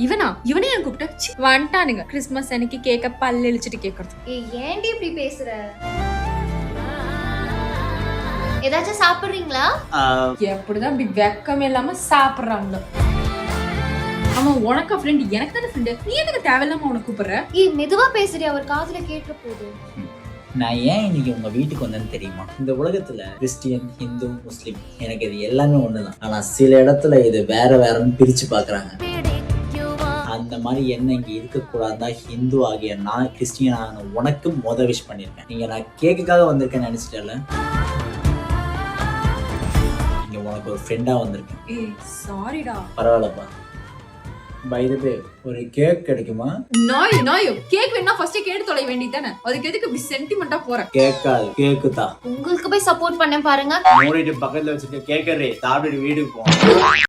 இவனே என் கூப்பிட்ட வந்துட்டானுங்க கிறிஸ்மஸ் அன்னைக்கு கேக்க பல்லு இழிச்சிட்டு கேக்குறது. ஏன்டி இப்படி பேசுற? ஏதாச்சும் சாப்பிடுறீங்களா? எப்படிதான் இப்படி வெக்கமே இல்லாம சாப்பிடுறாங்களோ. ஆமா உனக்கு ஃப்ரெண்ட் எனக்கு தானே ஃப்ரெண்டு, நீ எதுக்கு தேவையில்லாம உனக்கு கூப்பிடுற? மெதுவா பேசுறீ, அவர் காதுல கேட்க போகுது. நான் ஏன் இன்னைக்கு உங்க வீட்டுக்கு வந்தேன்னு தெரியுமா? இந்த உலகத்துல கிறிஸ்டியன், ஹிந்து, முஸ்லீம் எனக்கு இது எல்லாமே ஒண்ணுதான். ஆனா சில இடத்துல இது வேற வேறன்னு பிரிச்சு பாக்குறாங்க. அந்த மாதிரி என்ன இங்க இருக்கக்கூடாதுதான் ஹிந்து ஆகிய நான் கிறிஸ்டியன் ஆன உனக்கு விஷ் பண்ணிருக்கேன். நீங்க நான் கேக்குக்காக வந்திருக்கேன்னு நினைச்சிட்டல, இங்க உனக்கு ஒரு ஃப்ரெண்டா வந்திருக்கேன். சாரிடா. பரவாயில்லப்பா. பை தி வே, ஒரு கேக் கிடைக்குமா? நாயோ கேக் வேணா ஃபர்ஸ்ட் கேட்டு தொலை வேண்டியதானே, அதுக்கு எதுக்கு இப்படி சென்டிமெண்டா போற? கேக்காது, கேக்கு தான். உங்களுக்கு போய் சப்போர்ட் பண்ண பாருங்க. மூடிட்டு பக்கத்துல வச்சுட்டு கேக்கறே சாப்பிட்டு வீட்டுக்கு போ.